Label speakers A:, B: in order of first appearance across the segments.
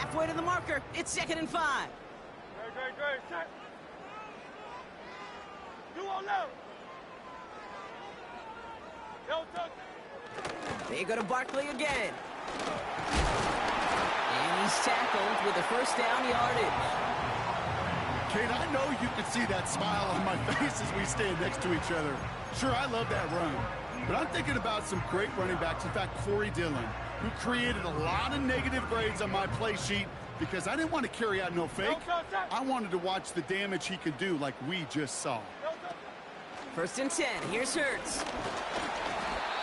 A: Halfway to the marker. It's 2nd and 5.
B: Great. Set. You on left. No touch.
A: They go to Barkley again. And he's tackled with a first down yardage.
C: Kate, I know you can see that smile on my face as we stand next to each other. Sure, I love that run. But I'm thinking about some great running backs. In fact, Corey Dillon, who created a lot of negative grades on my play sheet because I didn't want to carry out no fake. I wanted to watch the damage he could do like we just saw.
A: 1st and 10. Here's Hurts.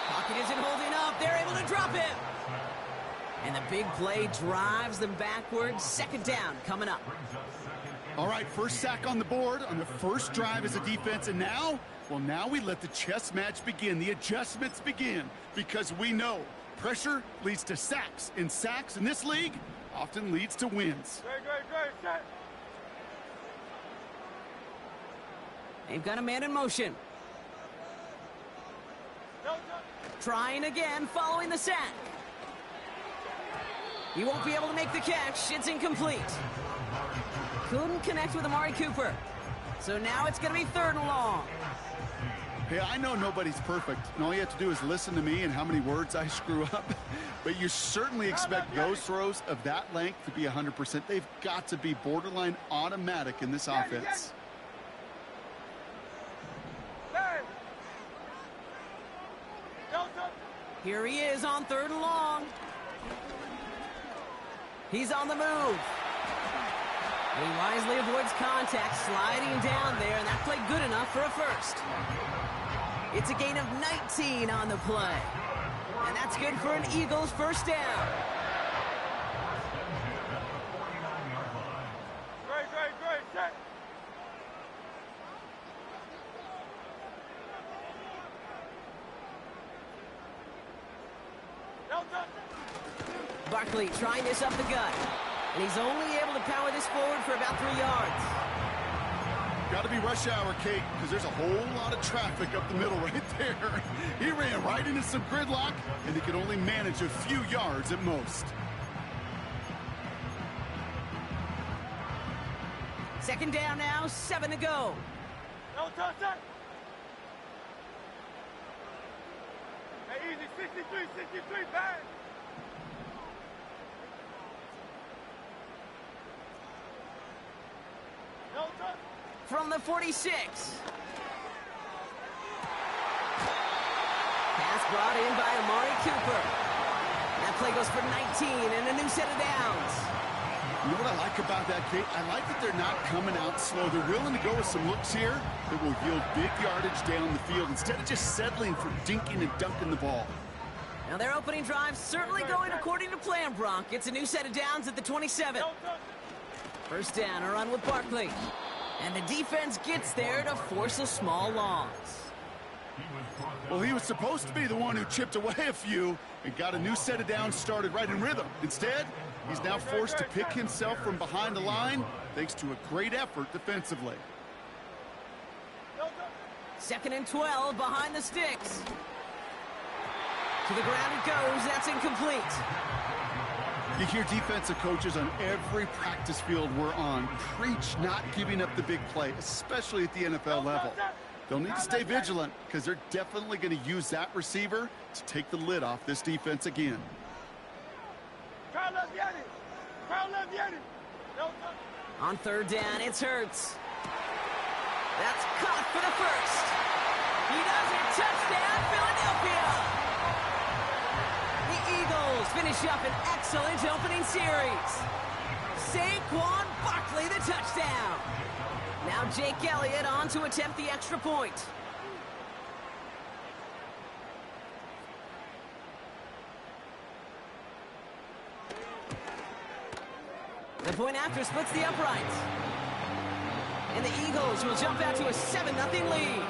A: Pocket isn't holding up. They're able to drop him. And the big play drives them backwards. 2nd down coming up.
C: All right, first sack on the board on the first drive as a defense. And now, well, now we let the chess match begin. The adjustments begin because we know pressure leads to sacks. And sacks in this league often leads to wins.
B: Great. Set.
A: They've got a man in motion.
B: No touch.
A: Trying again following the sack. He won't be able to make the catch. It's incomplete. Couldn't connect with Amari Cooper. So now it's going to be 3rd and long.
C: Hey, I know nobody's perfect, and all you have to do is listen to me and how many words I screw up. But you certainly expect those throws of that length to be 100%. They've got to be borderline automatic in this offense.
A: Here he is on 3rd and long. He's on the move. He wisely avoids contact, sliding down there, and that played good enough for a first. It's a gain of 19 on the play. And that's good for an Eagles first down.
B: Great. Set. No touch.
A: Barkley trying this up the gut. And he's only able to power this forward for about 3 yards.
C: Got to be rush hour, Kate, because there's a whole lot of traffic up the middle right there. He ran right into some gridlock, and he could only manage a few yards at most.
A: 2nd down now, 7 to go.
B: No touch. Hey, easy. 63, bang. No touch.
A: From the 46. Pass brought in by Amari Cooper. That play goes for 19 and a new set of downs.
C: You know what I like about that, Kate? I like that they're not coming out slow. They're willing to go with some looks here that will yield big yardage down the field instead of just settling for dinking and dunking the ball.
A: Now their opening drive certainly going according to plan, Bronk. It's a new set of downs at the 27. First down, a run with Barkley. And the defense gets there to force a small loss.
C: Well, he was supposed to be the one who chipped away a few and got a new set of downs started right in rhythm. Instead, he's now forced to pick himself from behind the line thanks to a great effort defensively.
A: 2nd and 12 behind the sticks. To the ground it goes. That's incomplete.
C: You hear defensive coaches on every practice field we're on preach not giving up the big play, especially at the NFL level. They'll need to stay vigilant because they're definitely going to use that receiver to take the lid off this defense again.
A: On 3rd down, it's Hurts. That's caught for the first. He does it. Touchdown, Philadelphia. The Eagles finish up an excellent opening series. Saquon Barkley the touchdown. Now Jake Elliott on to attempt the extra point. The point after splits the uprights. And the Eagles will jump out to a 7-0 lead.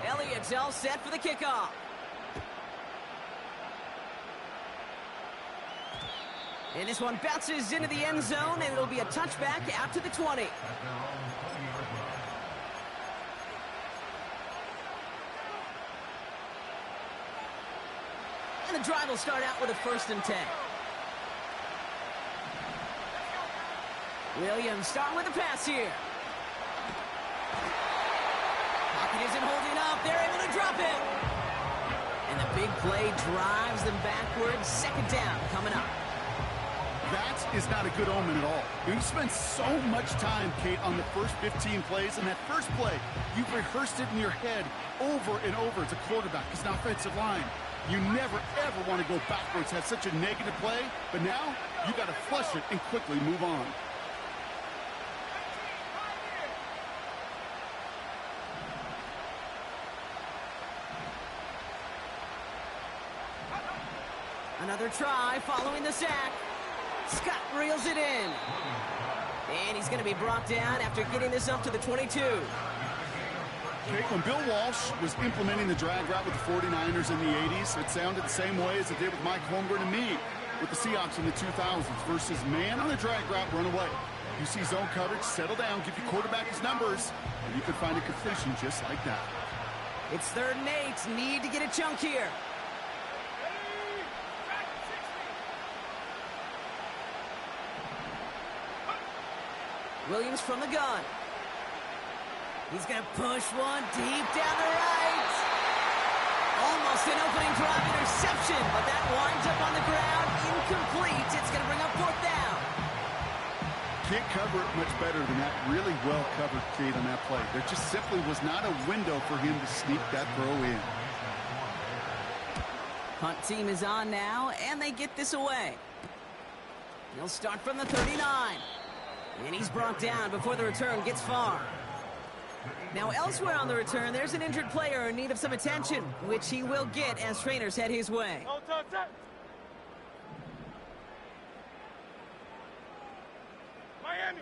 A: Elliott's all set for the kickoff. And this one bounces into the end zone, and it'll be a touchback out to the 20. And the drive will start out with a 1st and 10. Williams starting with the pass here. Pocket isn't holding up. They're able to drop it. And the big play drives them backwards. 2nd down coming up.
C: That is not a good omen at all. You spent so much time, Kate, on the first 15 plays, and that first play, you've rehearsed it in your head over and over as a quarterback, as an offensive line. You never, ever want to go backwards, have such a negative play, but now you got to flush it and quickly move on.
A: Another try following the sack. Scott reels it in. And he's going to be brought down after getting this up to the 22.
C: Okay, when Bill Walsh was implementing the drag route with the 49ers in the 80s, it sounded the same way as it did with Mike Holmgren and me with the Seahawks in the 2000s versus man on the drag route, run away. You see zone coverage, settle down, give your quarterback his numbers, and you could find a completion just like that.
A: It's 3rd and 8. Need to get a chunk here. Williams from the gun. He's going to push one deep down the right. Almost an opening drive interception, but that winds up on the ground. Incomplete. It's going to bring up 4th down.
C: Can't cover it much better than that. Really well covered, Kate, on that play. There just simply was not a window for him to sneak that throw in.
A: Punt team is on now, and they get this away. He'll start from the 39. And he's brought down before the return gets far. Now, elsewhere on the return, there's an injured player in need of some attention, which he will get as trainers head his way.
B: No touch that. Miami.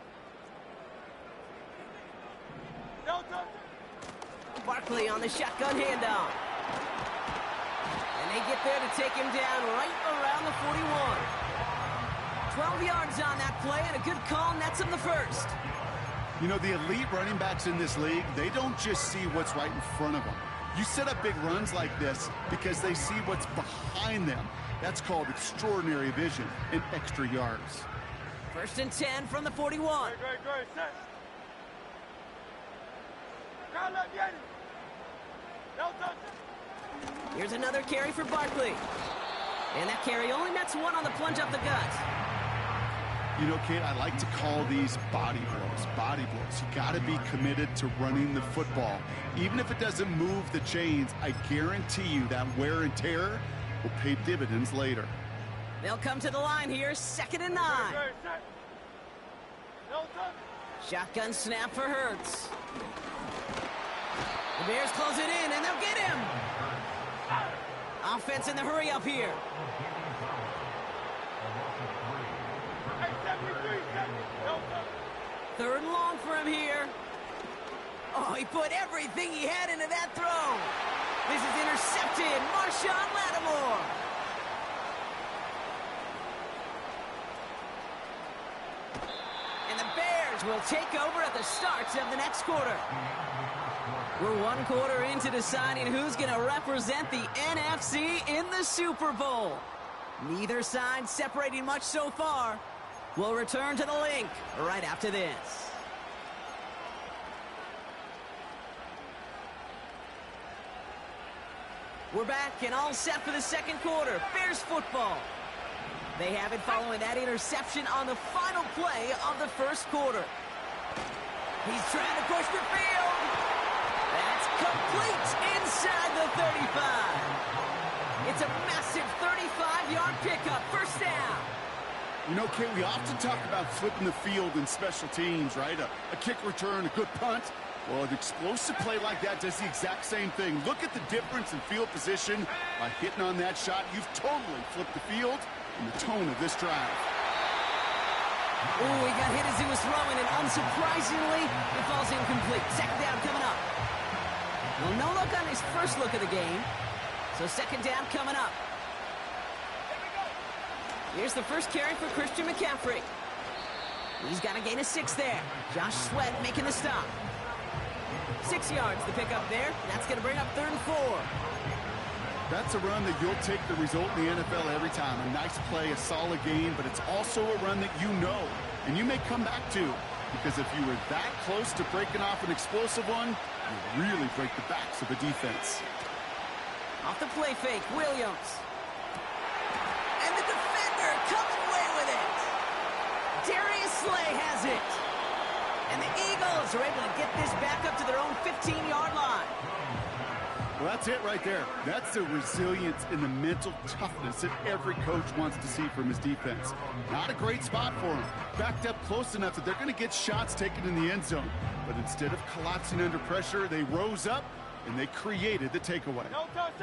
B: No touch.
A: Barkley on the shotgun handoff. And they get there to take him down right around the 41. 12 yards on that play, and a good call nets him the 1st.
C: You know, the elite running backs in this league, they don't just see what's right in front of them. You set up big runs like this because they see what's behind them. That's called extraordinary vision and extra yards.
A: 1st and 10 from the 41.
B: Great, set. Crowd left, Yanni. No touch.
A: Here's another carry for Barkley. And that carry only nets 1 on the plunge up the gut.
C: You know, Kate, I like to call these body blows. Body blows. You got to be committed to running the football. Even if it doesn't move the chains, I guarantee you that wear and tear will pay dividends later.
A: They'll come to the line here, 2nd and 9.
B: Great, set. No touch.
A: Shotgun snap for Hurts. The Bears close it in, and they'll get him. Offense in the hurry up here.
B: Hey, 73, no touch.
A: 3rd and long for him here. Oh, he put everything he had into that throw. This is intercepted. Marshawn Lattimore. And the Bears will take over at the start of the next quarter. We're 1 quarter into deciding who's going to represent the NFC in the Super Bowl. Neither side separating much so far. We'll return to the link right after this. We're back and all set for the 2nd quarter. Bears football. They have it following that interception on the final play of the 1st quarter. He's trying to push the field. That's complete inside the 35. It's a massive 35-yard pickup. 1st down.
C: You know, Kate, we often talk about flipping the field in special teams, right? A kick return, a good punt. Well, an explosive play like that does the exact same thing. Look at the difference in field position. By hitting on that shot, you've totally flipped the field and the tone of this drive.
A: Oh, he got hit as he was throwing, and unsurprisingly, it falls incomplete. 2nd down coming up. Well, no look on his first look of the game. So 2nd down coming up. Here's the 1st carry for Christian McCaffrey. He's got a gain of 6 there. Josh Sweat making the stop. 6 yards to pick up there. That's going to bring up 3rd and 4.
C: That's a run that you'll take the result in the NFL every time. A nice play, a solid game, but it's also a run that you know and you may come back to, because if you were that close to breaking off an explosive one, you really break the backs of the defense.
A: Off the play fake, Williams. And the defender coming away with it. Darius Slay has it. And the Eagles are able to get this back up to their own 15-yard line.
C: Well, that's it right there. That's the resilience and the mental toughness that every coach wants to see from his defense. Not a great spot for him. Backed up close enough that they're going to get shots taken in the end zone. But instead of collapsing under pressure, they rose up and they created the takeaway.
B: No touch.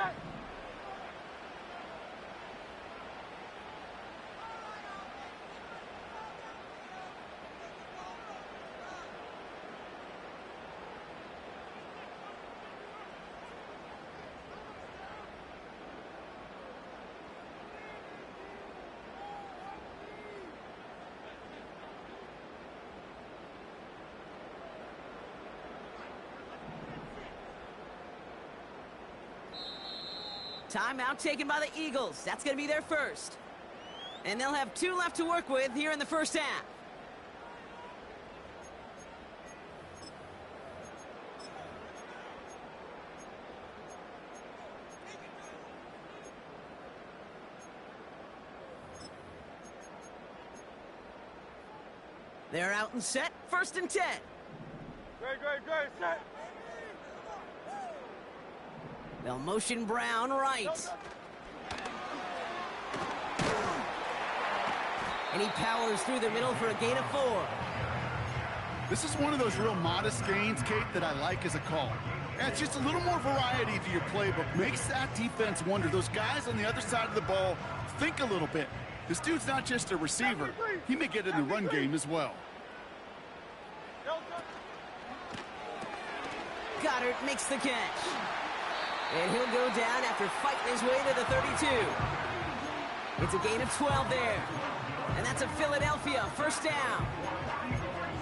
A: Timeout taken by the Eagles. That's going to be their first. And they'll have 2 left to work with here in the first half. They're out and set. 1st and 10.
B: Great, set.
A: They'll motion Brown right. And he powers through the middle for a gain of 4.
C: This is one of those real modest gains, Kate, that I like as a call. Yeah, it's just a little more variety to your playbook. Makes that defense wonder. Those guys on the other side of the ball think a little bit. This dude's not just a receiver. He may get in the run game as well.
A: Goddard makes the catch. And he'll go down after fighting his way to the 32. It's a gain of 12 there. And that's a Philadelphia 1st down.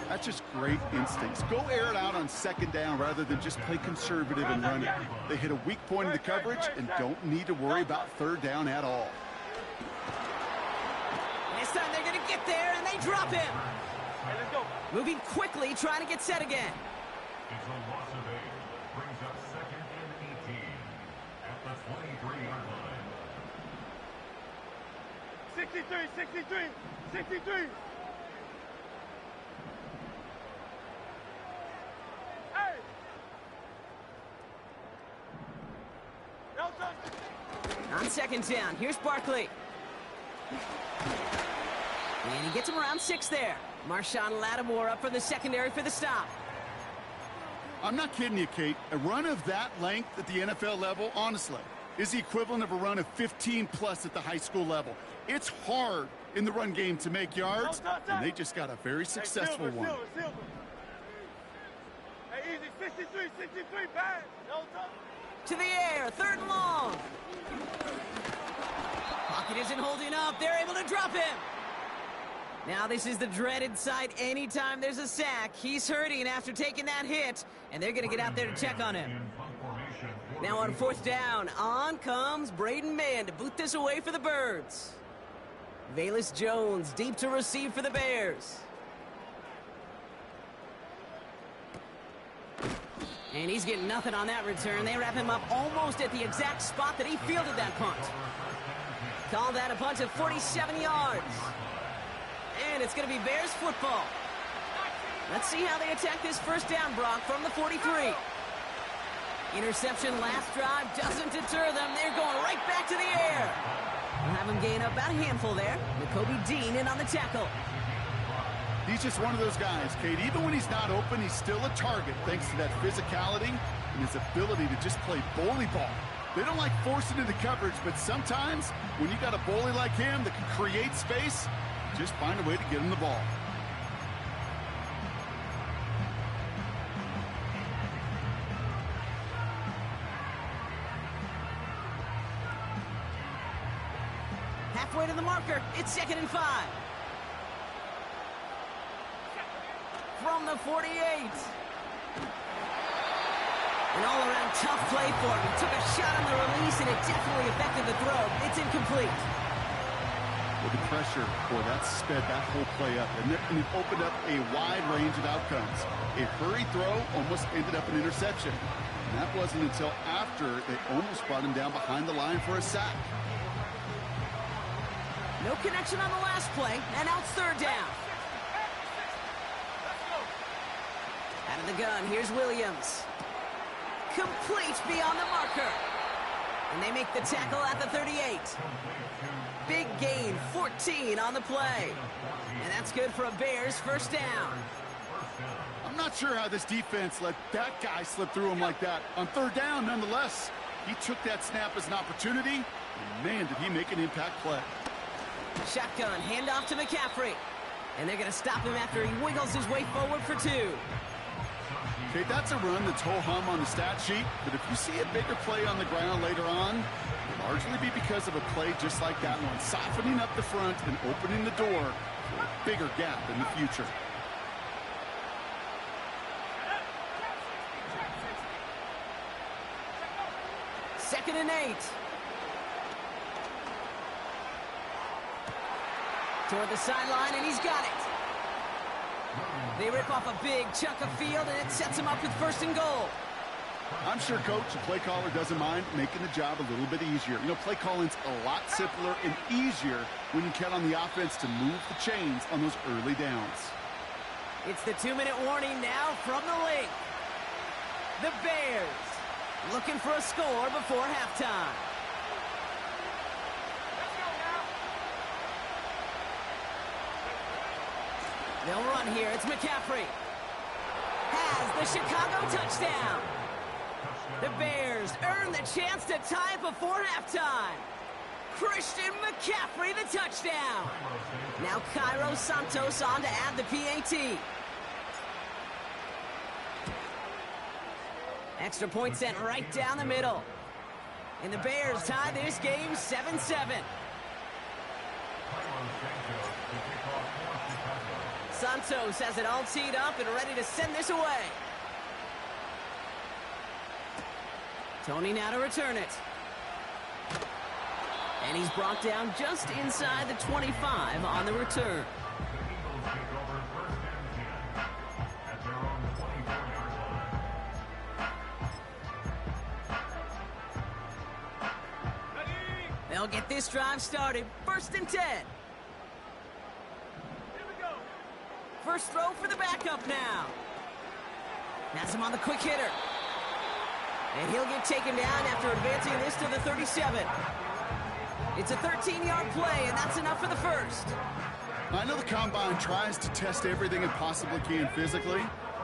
C: That's just great instincts. Go air it out on 2nd down rather than just play conservative and run it. They hit a weak point in the coverage and don't need to worry about 3rd down at all.
A: This time they're going to get there, and they drop him.
B: Hey, let's go.
A: Moving quickly, trying to get set again.
D: It's a loss of 8. Brings up 2nd and 18 at the 23-yard line.
B: 63. Hey! No touch.
A: On 2nd down, here's Barkley. And he gets him around 6 there. Marshawn Lattimore up from the secondary for the stop.
C: I'm not kidding you, Kate. A run of that length at the NFL level, honestly, is the equivalent of a run of 15-plus at the high school level. It's hard in the run game to make yards, and they just got a very successful one.
B: Silver. Hey, easy, 63, bad. No touch.
A: To the air, 3rd and long. Pocket isn't holding up. They're able to drop him. Now this is the dreaded sight anytime there's a sack. He's hurting after taking that hit, and they're going to get out there to check on him. Now on 4th down, on comes Braden Mann to boot this away for the Birds. Velus Jones deep to receive for the Bears. And he's getting nothing on that return. They wrap him up almost at the exact spot that he fielded that punt. Call that a punt of 47 yards. And it's going to be Bears football. Let's see how they attack this 1st down, Brock, from the 43. Interception last drive doesn't deter them. They're going right back to the air. We'll have him gain up about a handful there. Nakobe Dean in on the tackle.
C: He's just one of those guys, Kate. Even when he's not open, he's still a target thanks to that physicality and his ability to just play bully ball. They don't like forcing into coverage, but sometimes when you got a bully like him that can create space, just find a way to get him the ball.
A: Halfway to the marker, it's 2nd and 5. From the 48. An all-around tough play for him. He took a shot on the release, and it definitely affected the throw. It's incomplete.
C: With the pressure, boy, that sped that whole play up. And it opened up a wide range of outcomes. A hurried throw almost ended up an interception. And that wasn't until after they almost brought him down behind the line for a sack.
A: No connection on the last play, and now it's third down. Out of the gun, here's Williams. Complete beyond the marker. And they make the tackle at the 38. Big gain, 14 on the play. And that's good for a Bears first down.
C: I'm not sure how this defense let that guy slip through him like that. On third down, nonetheless, he took that snap as an opportunity. And man, did he make an impact play.
A: Shotgun, handoff to McCaffrey. And they're going to stop him after he wiggles his way forward for 2.
C: Okay, that's a run that's ho-hum on the stat sheet, but if you see a bigger play on the ground later on, it'll largely be because of a play just like that one, softening up the front and opening the door for a bigger gap in the future.
A: Second and 8. Toward the sideline, and he's got it. They rip off a big chunk of field, and it sets him up with first and goal.
C: I'm sure, Coach, the play caller doesn't mind making the job a little bit easier. You know, play calling's a lot simpler and easier when you count on the offense to move the chains on those early downs.
A: It's the 2-minute warning now from the link. The Bears looking for a score before halftime. They'll run here. It's McCaffrey. Has the Chicago touchdown. The Bears earn the chance to tie it before halftime. Christian McCaffrey, the touchdown. Now Cairo Santos on to add the PAT. Extra point sent right down the middle. And the Bears tie this game 7-7. Santos has it all teed up and ready to send this away. Tony now to return it. And he's brought down just inside the 25 on the return. They'll get this drive started. First and 10. First throw for the backup now. Has him on the quick hitter. And he'll get taken down after advancing this to the 37. It's a 13-yard play, and that's enough for the first.
C: I know the Combine tries to test everything it possibly can physically,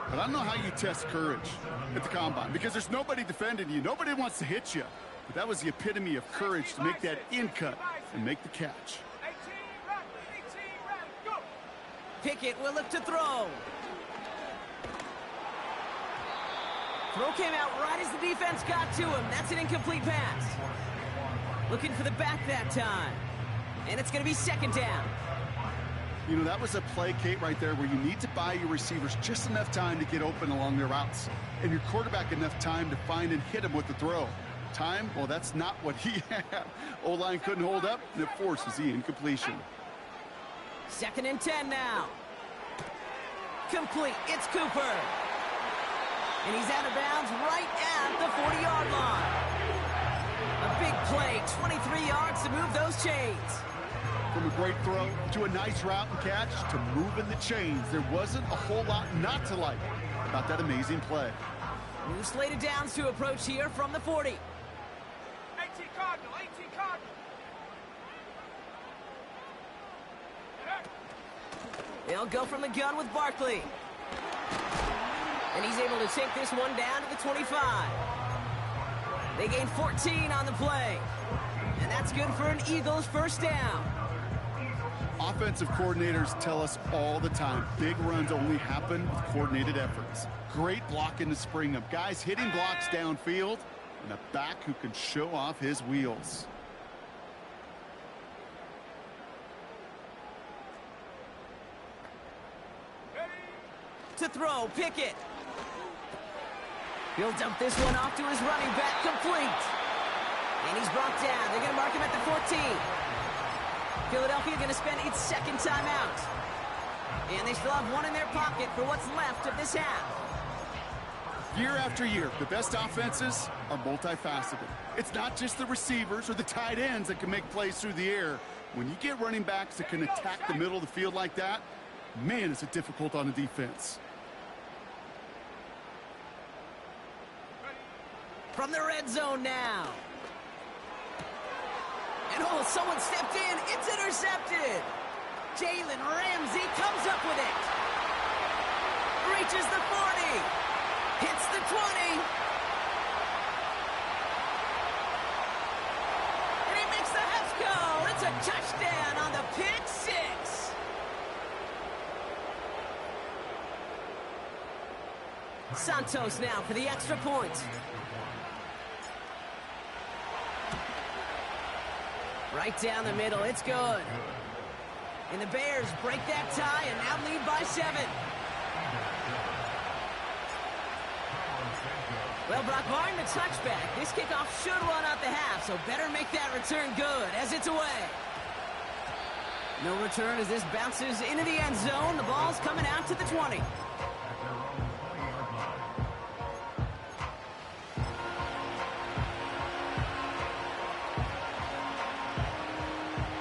C: but I don't know how you test courage at the Combine because there's nobody defending you. Nobody wants to hit you. But that was the epitome of courage to make that in cut and make the catch.
A: Pickett will look to throw. Throw came out right as the defense got to him. That's an incomplete pass. Looking for the back that time. And it's going to be second down.
C: You know, that was a play, Kate, right there where you need to buy your receivers just enough time to get open along their routes. And your quarterback enough time to find and hit him with the throw. Time, well, that's not what he had. O-line couldn't hold up, and it forces the incompletion.
A: Second and 10 now. Complete. It's Cooper. And he's out of bounds right at the 40-yard line. A big play, 23 yards to move those chains.
C: From a great throw to a nice route and catch to moving the chains, there wasn't a whole lot not to like about that amazing play.
A: New slate of downs to approach here from the 40.
B: 18 Cardinal, 18 Cardinal.
A: They'll go from the gun with Barkley. And he's able to take this one down to the 25. They gain 14 on the play. And that's good for an Eagles first down.
C: Offensive coordinators tell us all the time, big runs only happen with coordinated efforts. Great blocking to spring them. Guys hitting blocks downfield, and a back who can show off his wheels.
A: To throw, Pickett. He'll dump this one off to his running back, complete. And he's brought down. They're going to mark him at the 14. Philadelphia going to spend its second timeout. And they still have one in their pocket for what's left of this half.
C: Year after year, the best offenses are multifaceted. It's not just the receivers or the tight ends that can make plays through the air. When you get running backs that can attack the middle of the field like that, man, is it difficult on the defense.
A: From the red zone now. And oh, someone stepped in. It's intercepted. Jalen Ramsey comes up with it. Reaches the 40. Hits the 20. And he makes the half goal. It's a touchdown on the pick six. Santos now for the extra point. Right down the middle, it's good. And the Bears break that tie and now lead by 7. Well, Brock, barring the touchback, this kickoff should run out the half, so better make that return good as it's away. No return as this bounces into the end zone. The ball's coming out to the 20.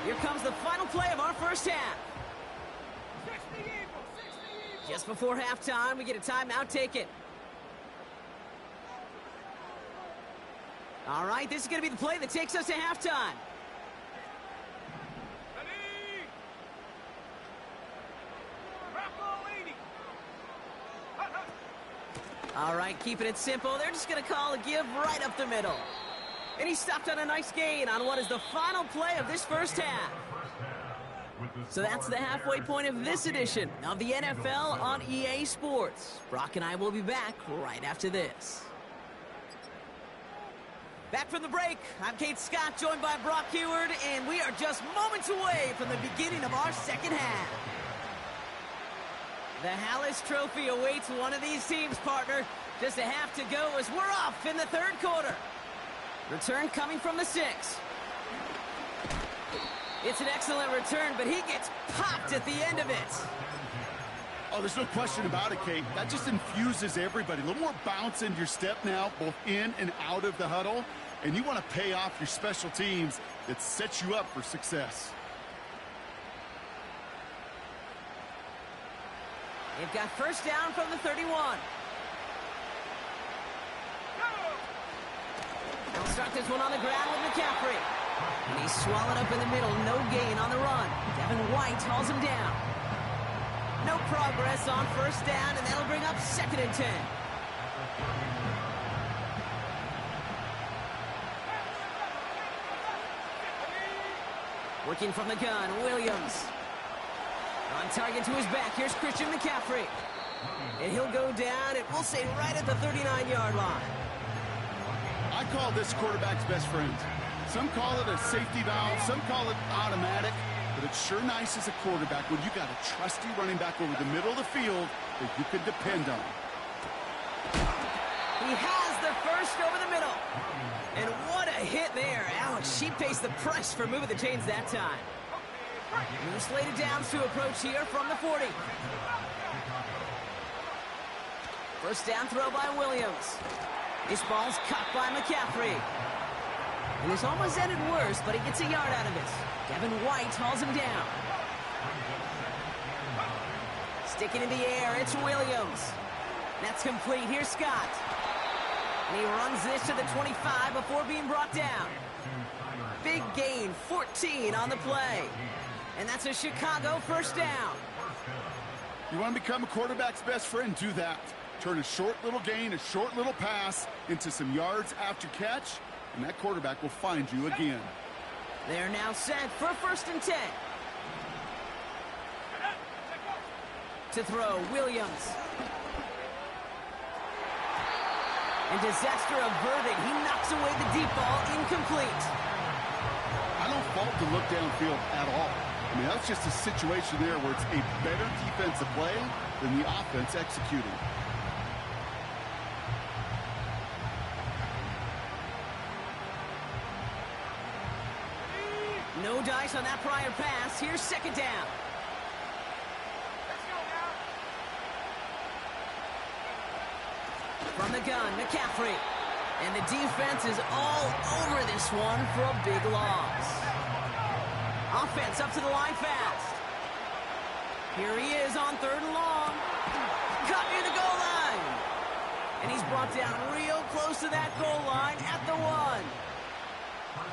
A: Here comes the final play of our first half. Just before halftime, we get a timeout taken. All right, this is going to be the play that takes us to halftime. All right, keeping it simple. They're just going to call a give right up the middle. And he stopped on a nice gain on what is the final play of this first half. So that's the halfway point of this edition of the NFL on EA Sports. Brock and I will be back right after this. Back from the break, I'm Kate Scott, joined by Brock Heward, and we are just moments away from the beginning of our second half. The Hallis Trophy awaits one of these teams, partner. Just a half to go as we're off in the third quarter. Return coming from the 6. It's an excellent return, but he gets popped at the end of it.
C: Oh, there's no question about it, Kate. That just infuses everybody. A little more bounce in your step now, both in and out of the huddle. And you want to pay off your special teams that sets you up for success.
A: They've got first down from the 31. They'll start this one on the ground with McCaffrey. And he's swallowed up in the middle. No gain on the run. Devin White hauls him down. No progress on first down, and that'll bring up 2nd and 10. Working from the gun, Williams. On target to his back, here's Christian McCaffrey. And he'll go down, and we'll say right at the 39-yard line.
C: I call this quarterback's best friend. Some call it a safety valve, some call it automatic, but it's sure nice as a quarterback when you got a trusty running back over the middle of the field that you can depend on.
A: He has the first over the middle. And what a hit there. Ouch, she pays the price for moving the chains that time. New slated downs to approach here from the 40. First down throw by Williams. This ball's caught by McCaffrey. And this almost ended worse, but he gets a yard out of it. Devin White hauls him down. Sticking in the air, it's Williams. That's complete. Here's Scott. And he runs this to the 25 before being brought down. Big gain, 14 on the play. And that's a Chicago first down.
C: You want to become a quarterback's best friend? Do that. Turn a short little gain, a short little pass into some yards after catch, and that quarterback will find you again.
A: They're now set for 1st and 10. To throw, Williams. And disaster averted. He knocks away the deep ball, incomplete.
C: I don't fault the look downfield at all. I mean, that's just a situation there where it's a better defensive play than the offense executing.
A: No dice on that prior pass. Here's second down.
B: Let's go now.
A: From the gun, McCaffrey. And the defense is all over this one for a big loss. Offense up to the line fast. Here he is on third and long. Caught near the goal line. And he's brought down real close to that goal line at the 1.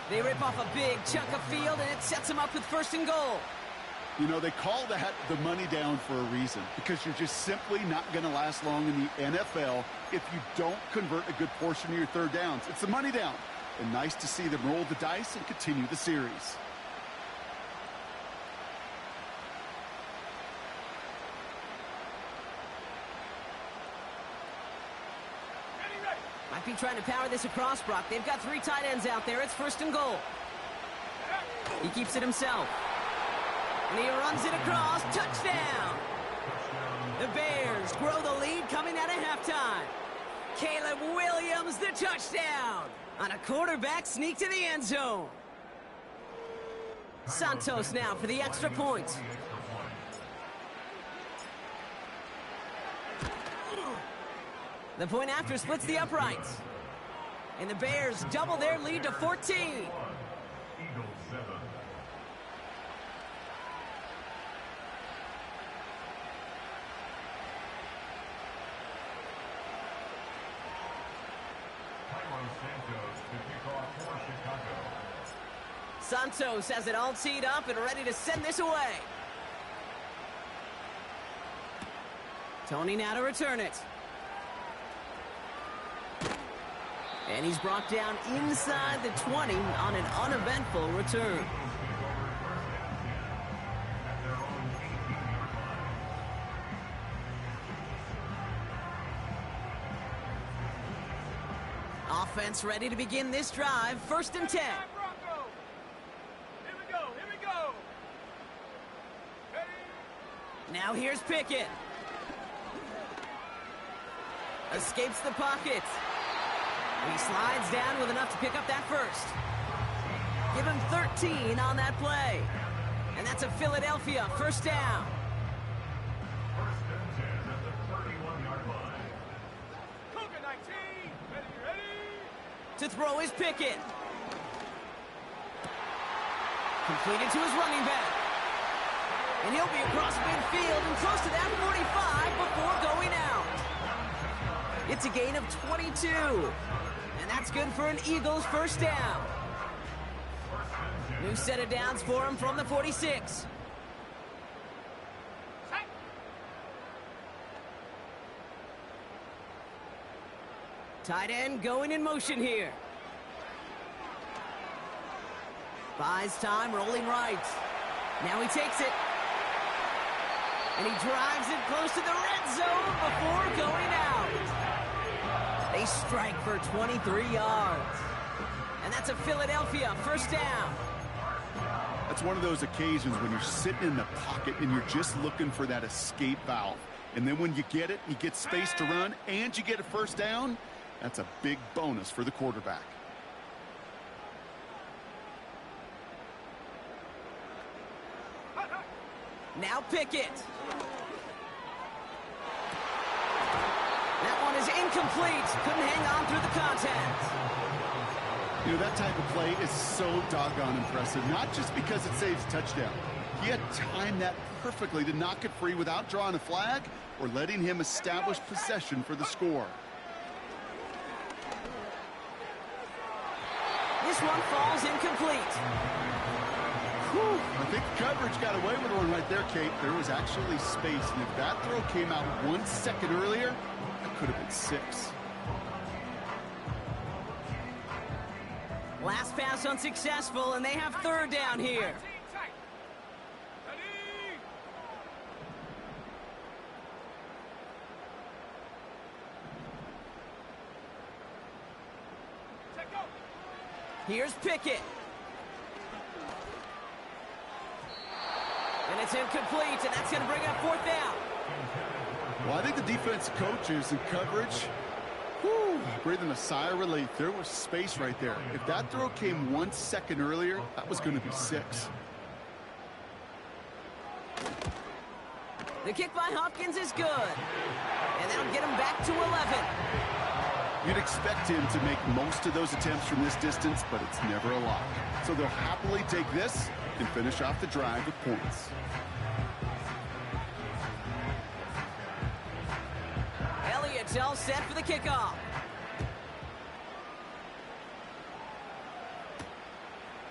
A: They rip off a big chunk of field, and it sets them up with first and goal.
C: You know, they call that the money down for a reason, because you're just simply not going to last long in the NFL if you don't convert a good portion of your third downs. It's the money down. And nice to see them roll the dice and continue the series.
A: Might be trying to power this across, Brock. They've got 3 tight ends out there. It's first and goal. He keeps it himself. And he runs it across. Touchdown! The Bears grow the lead coming out of halftime. Caleb Williams, the touchdown! On a quarterback sneak to the end zone. Santos now for the extra point. The point after splits the uprights. And the Bears double their lead to 14.
D: Eagles 7.
A: Santos has it all teed up and ready to send this away. Tony now to return it. And he's brought down inside the 20 on an uneventful return. Offense ready to begin this drive. First and 10.
B: Here we go. Here we go. Ready?
A: Now here's Pickett. Escapes the pocket. He slides down with enough to pick up that first. Give him 13 on that play. And that's a Philadelphia first down.
D: First and 10 at the 31-yard line.
B: Cougar 19. Ready?
A: To throw is Pickett. Completed to his running back. And he'll be across midfield and close to that 45 before going out. It's a gain of 22. And that's good for an Eagles first down. New set of downs for him from the 46. Tight end going in motion here. Buys time, rolling right. Now he takes it. And he drives it close to the red zone before going out. They strike for 23 yards. And that's a Philadelphia first down.
C: That's one of those occasions when you're sitting in the pocket and you're just looking for that escape valve. And then when you get it, you get space to run, and you get a first down, that's a big bonus for the quarterback.
A: Now Pickett. That one is incomplete. Couldn't hang on through the contact.
C: You know, that type of play is so doggone impressive, not just because it saves a touchdown. He had timed that perfectly to knock it free without drawing a flag or letting him establish possession for the score.
A: This one falls incomplete.
C: Whew, I think coverage got away with one right there, Kate. There was actually space, and if that throw came out 1 second earlier, that could have been 6.
A: Last pass unsuccessful, and they have third down here. Here's Pickett. And it's incomplete, and that's going to bring up fourth down.
C: Well, I think the defense coaches and coverage, Whew, breathing a sigh of relief. There was space right there. If that throw came 1 second earlier, that was going to be 6.
A: The kick by Hopkins is good. And that'll get him back to 11.
C: You'd expect him to make most of those attempts from this distance, but it's never a lot. So they'll happily take this and finish off the drive with points.
A: Elliott's all set for the kickoff.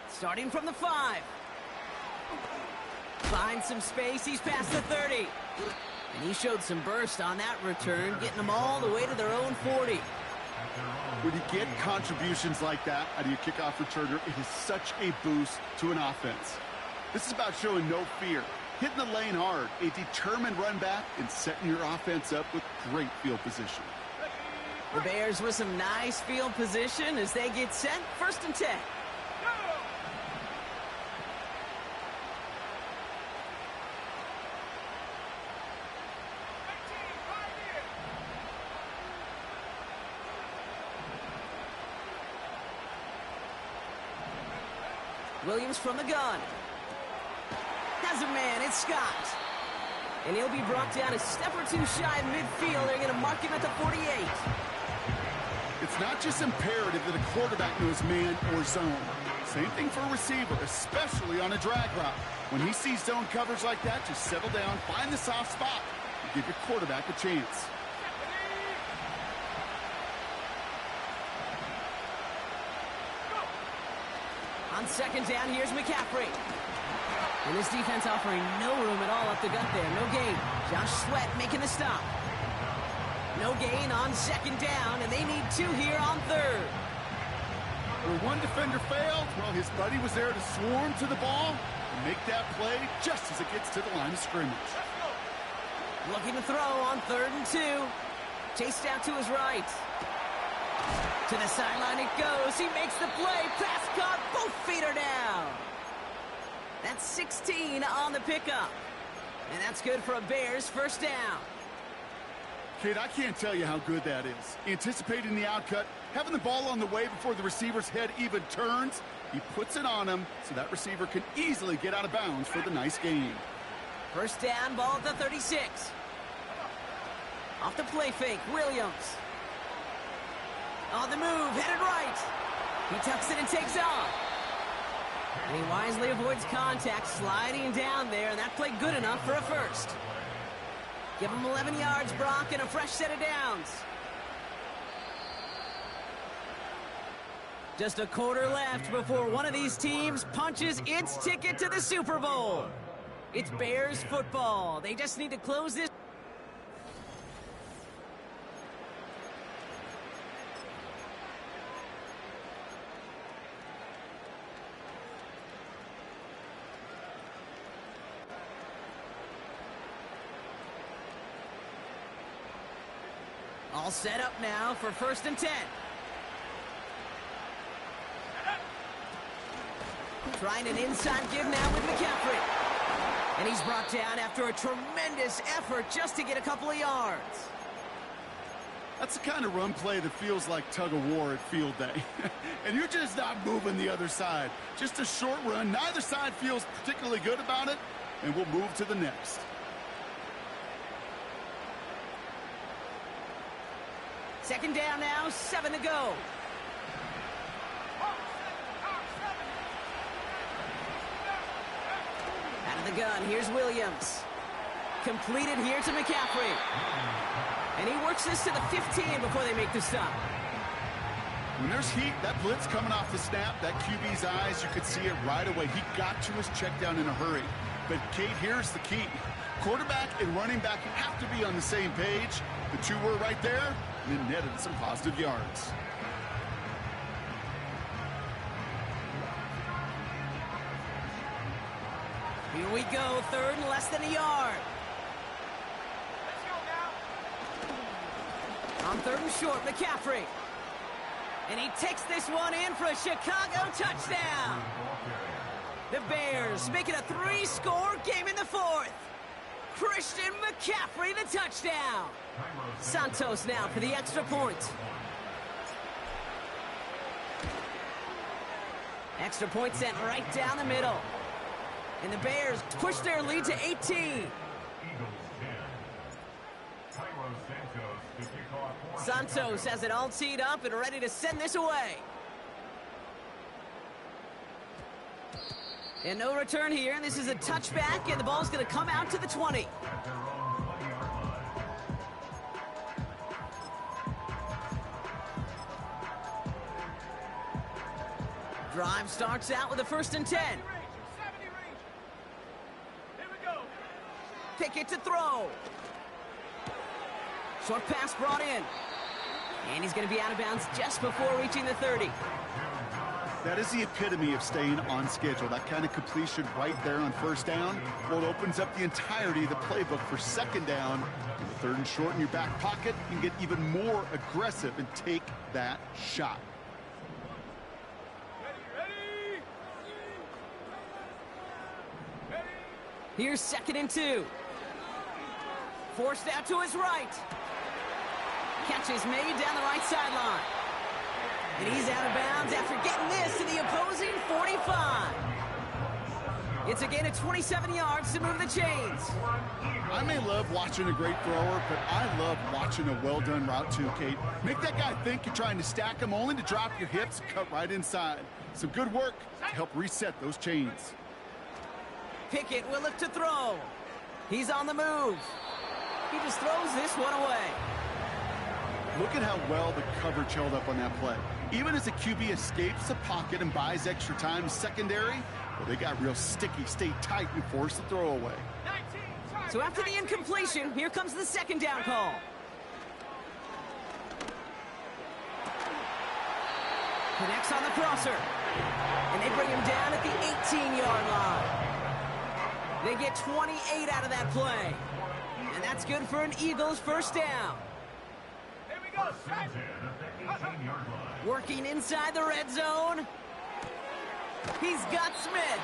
A: Starting from the 5. Finds some space, he's past the 30. And he showed some burst on that return, getting them all the way to their own 40.
C: When you get contributions like that out of your kickoff returner, it is such a boost to an offense. This is about showing no fear, hitting the lane hard, a determined run back, and setting your offense up with great field position.
A: The Bears with some nice field position as they get set, 1st and 10. Williams from the gun. Has a man, it's Scott. And he'll be brought down a step or two shy of midfield. They're going to mark him at the 48.
C: It's not just imperative that a quarterback knows man or zone. Same thing for a receiver, especially on a drag route. When he sees zone coverage like that, just settle down, find the soft spot, and give your quarterback a chance.
A: On 2nd down, here's McCaffrey. And this defense offering no room at all up the gut there. No gain. Josh Sweat making the stop. No gain on 2nd down, and they need 2 here on 3rd.
C: Where one defender failed, well, his buddy was there to swarm to the ball and make that play just as it gets to the line of scrimmage.
A: Looking to throw on 3rd and 2. Chased out to his right. To the sideline it goes. He makes the play. Pass caught. Both feet are down. That's 16 on the pickup. And that's good for a Bears 1st down.
C: Kid, I can't tell you how good that is. Anticipating the outcut, having the ball on the way before the receiver's head even turns, he puts it on him so that receiver can easily get out of bounds for the nice gain.
A: 1st down, ball at the 36. Off the play fake, Williams. On the move, headed right. He tucks it and takes off. And he wisely avoids contact, sliding down there, and that play good enough for a 1st. Give him 11 yards, Brock, and a fresh set of downs. Just a quarter left before one of these teams punches its ticket to the Super Bowl. It's Bears football. They just need to close this. All set up now for 1st and 10. Trying an inside give now with McCaffrey. And he's brought down after a tremendous effort just to get a couple of yards.
C: That's the kind of run play that feels like tug-of-war at field day. And you're just not moving the other side. Just a short run. Neither side feels particularly good about it, and we'll move to the next.
A: Second down now, 7 to go. Out of the gun, here's Williams. Completed here to McCaffrey. And he works this to the 15 before they make the stop.
C: When there's heat, that blitz coming off the snap, that QB's eyes, you could see it right away. He got to his check down in a hurry. But, Kate, here's the key. Quarterback and running back have to be on the same page. The two were right there, and then netted some positive yards.
A: Here we go, 3rd and less than a yard.
B: Let's go now.
A: On 3rd and short, McCaffrey. And he takes this one in for a Chicago touchdown. The Bears make it a 3-score game in the 4th. Christian McCaffrey, the touchdown. Santos now for the extra point. Extra point sent right down the middle. And the Bears push their lead to 18.
D: Eagles 10. Cairo Santos to kick off for
A: Santos
D: Chicago.
A: has it all teed up and ready to send this away. And no return here. This is a touchback, and the ball's going to come out to the 20.
D: At their own 20-yard line.
A: Drive starts out with a 1st and 10.
B: 70 range. Here we go.
A: Pickett to throw. Short pass brought in. And he's going to be out of bounds just before reaching the 30.
C: That is the epitome of staying on schedule. That kind of completion right there on 1st down. Well, it opens up the entirety of the playbook for 2nd down. In the 3rd and short in your back pocket, you can get even more aggressive and take that shot.
B: Ready.
A: Here's 2nd and 2. Forced out to his right. Catch is made down the right sideline. And he's out of bounds after getting this to the opposing 45. It's a gain of 27 yards to move the chains.
C: I may love watching a great thrower, but I love watching a well-done route too, Kate. Make that guy think you're trying to stack him only to drop your hips and cut right inside. Some good work to help reset those chains.
A: Pickett will look to throw. He's on the move. He just throws this one away.
C: Look at how well the coverage held up on that play. Even as the QB escapes the pocket and buys extra time secondary, well, they got real sticky, stayed tight, and forced the throw away.
B: 19.
A: So after the incompletion, here comes the 2nd down call. Connects on the crosser. And they bring him down at the 18-yard line. They get 28 out of that play. And that's good for an Eagles 1st down.
B: Here we go.
D: First and 10 at the 18-yard line.
A: Working inside the red zone. He's got Smith.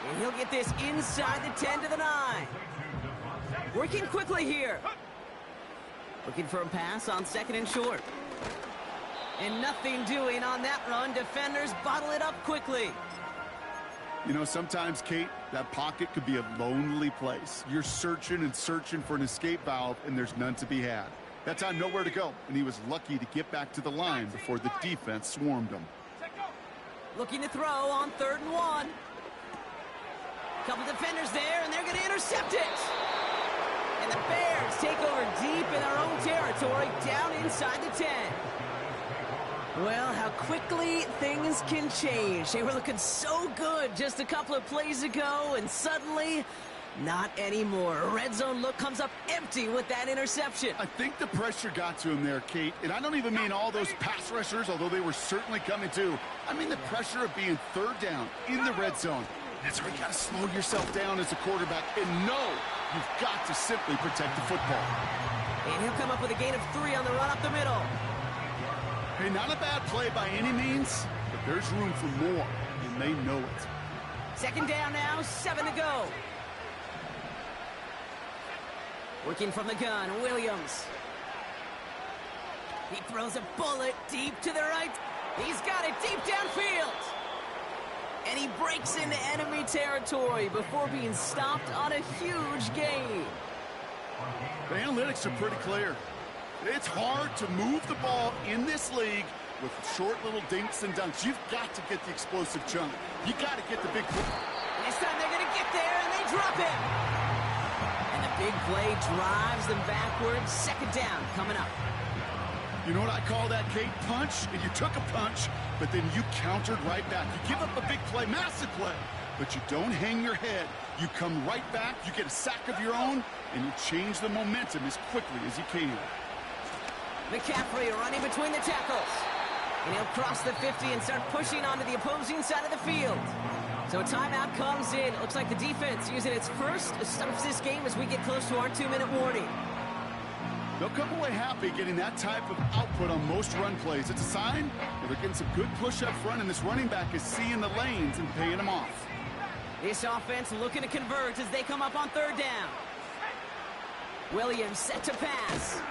A: And he'll get this inside the 10 to the 9. Working quickly here. Looking for a pass on 2nd and short. And nothing doing on that run. Defenders bottle it up quickly.
C: You know, sometimes, Kate, that pocket could be a lonely place. You're searching and searching for an escape valve, and there's none to be had. That time, nowhere to go, and he was lucky to get back to the line before the defense swarmed him.
A: Looking to throw on 3rd and 1. Couple defenders there, and they're going to intercept it. And the Bears take over deep in their own territory, down inside the 10. Well, how quickly things can change. They were looking so good just a couple of plays ago, and suddenly, not anymore. A red zone look comes up empty with that interception.
C: I think the pressure got to him there, Kate. And I don't even mean all those pass rushers, although they were certainly coming too. I mean the pressure of being 3rd down in the red zone. That's where you got to slow yourself down as a quarterback and know you've got to simply protect the football.
A: And he'll come up with a gain of 3 on the run up the middle.
C: Hey, not a bad play by any means, but there's room for more, and they know it.
A: 2nd down now, 7 to go. Working from the gun, Williams. He throws a bullet deep to the right. He's got it deep downfield. And he breaks into enemy territory before being stopped on a huge gain.
C: The analytics are pretty clear. It's hard to move the ball in this league with short little dinks and dunks. You've got to get the explosive chunk. You got to get the big play.
A: This time they're going to get there, and they drop him. And the big play drives them backwards. 2nd down coming up.
C: You know what I call that, Kate? Punch, and you took a punch, but then you countered right back. You give up a big play, massive play, but you don't hang your head. You come right back, you get a sack of your own, and you change the momentum as quickly as you can.
A: McCaffrey running between the tackles. And he'll cross the 50 and start pushing onto the opposing side of the field. So a timeout comes in. It looks like the defense using its first stops this game as we get close to our 2-minute warning.
C: They'll come away happy getting that type of output on most run plays. It's a sign that they're getting some good push up front, and this running back is seeing the lanes and paying them off.
A: This offense looking to convert as they come up on 3rd down. Williams set to pass.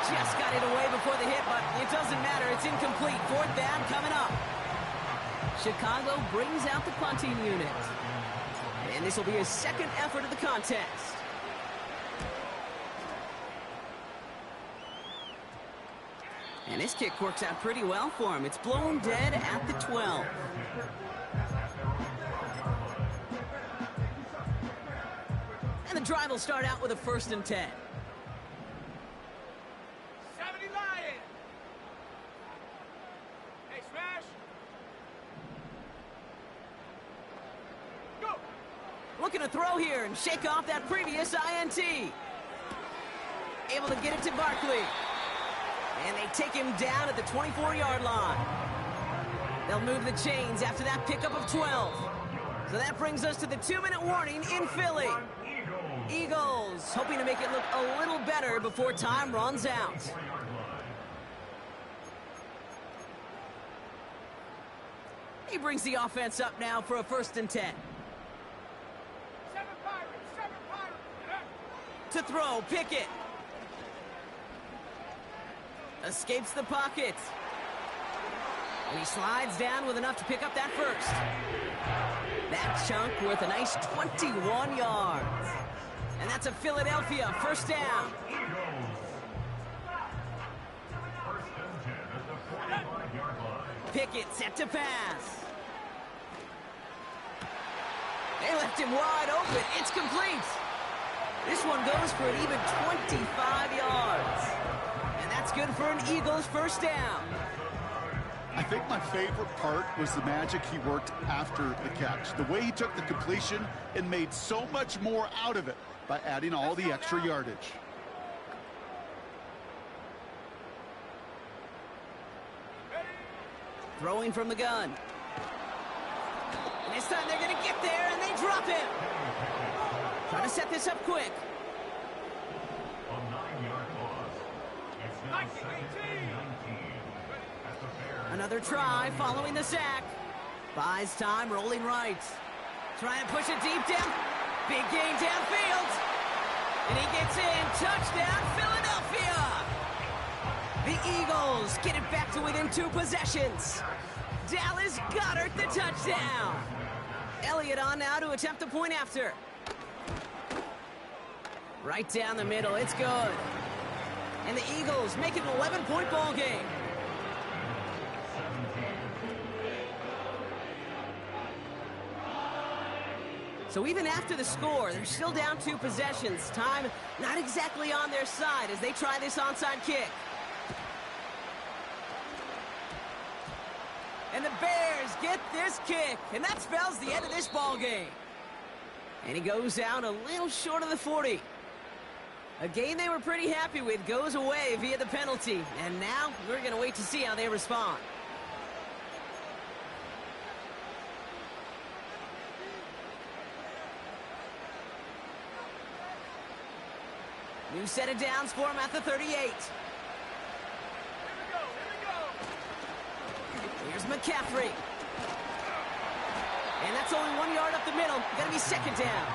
A: Just got it away before the hit, but it doesn't matter. It's incomplete. 4th down coming up. Chicago brings out the punting unit. And this will be his second effort of the contest. And this kick works out pretty well for him. It's blown dead at the 12. And the drive will start out with a 1st and 10.
B: 70 Lion. Hey, smash. Go.
A: Looking to throw here and shake off that previous INT. Able to get it to Barkley. And they take him down at the 24-yard line. They'll move the chains after that pickup of 12. So that brings us to the 2-minute warning in Philly. Eagles hoping to make it look a little better before time runs out. He brings the offense up now for a 1st and 10.
B: 7 Pirates.
A: To throw, Pickett. Escapes the pocket. And he slides down with enough to pick up that 1st. That chunk worth a nice 21 yards. And that's a Philadelphia 1st down. Pickett set to pass. They left him wide open. It's complete. This one goes for an even 25 yards. And that's good for an Eagles 1st down.
C: I think my favorite part was the magic he worked after the catch. The way he took the completion and made so much more out of it by adding all the extra yardage.
A: Throwing from the gun. And this time they're going to get there, and they drop him. Trying to set this up quick.
D: A 9-yard loss. It's now 2nd and 19. At the Bears.
A: Another try following the sack. Buys time, rolling right. Trying to push it deep down. Big gain downfield. And he gets in. Touchdown, Philadelphia. The Eagles get it back to within 2 possessions. Dallas Goedert the touchdown. Elliott on now to attempt the point after. Right down the middle. It's good. And the Eagles make it an 11-point ball game. So even after the score, they're still down 2 possessions. Time not exactly on their side as they try this onside kick. And the Bears get this kick, and that spells the end of this ball game. And he goes out a little short of the 40. A game they were pretty happy with goes away via the penalty. And now we're going to wait to see how they respond. New set of downs for him at the 38. Here's McCaffrey. And that's only 1 yard up the middle. Got to be 2nd down.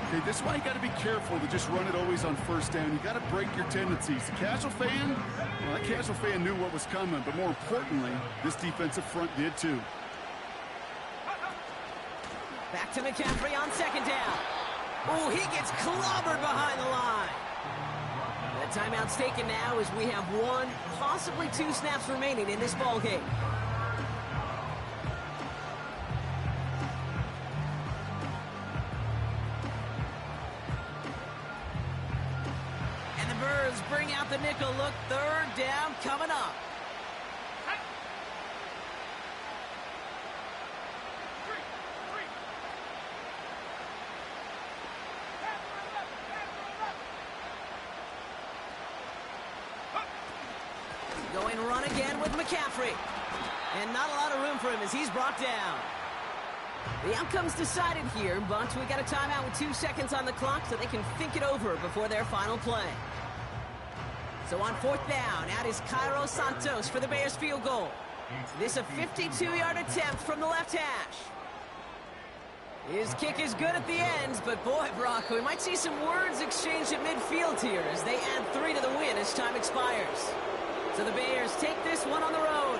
C: Okay, this is why you got to be careful to just run it always on 1st down. You got to break your tendencies. The casual fan, well, that casual fan knew what was coming, but more importantly, this defensive front did too.
A: Back to McCaffrey on 2nd down. Oh, he gets clobbered behind the line. The timeout's taken now as we have 1, possibly 2 snaps remaining in this ball game. And the Birds bring out the nickel look. 3rd down coming up. Going run again with McCaffrey. And not a lot of room for him as he's brought down. The outcome's decided here, but we got a timeout with 2 seconds on the clock so they can think it over before their final play. So on 4th down, out is Cairo Santos for the Bears field goal. This a 52-yard attempt from the left hash. His kick is good at the end, but boy, Brock, we might see some words exchanged at midfield here as they add 3 to the win as time expires. So the Bears take this one on the road.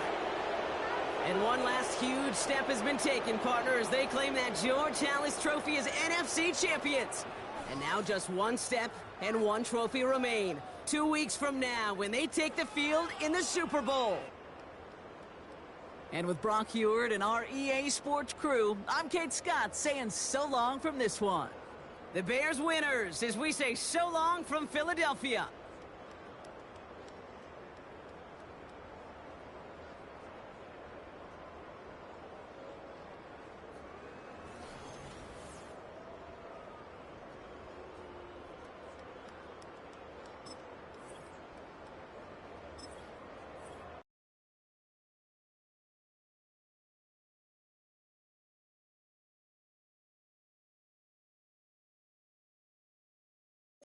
A: And one last huge step has been taken, partner, as they claim that George Halas Trophy as NFC champions. And now just one step and one trophy remain. 2 weeks from now when they take the field in the Super Bowl.
E: And with Brock Heward and our EA Sports crew, I'm Kate Scott saying so long from this one.
A: The Bears winners as we say so long from Philadelphia.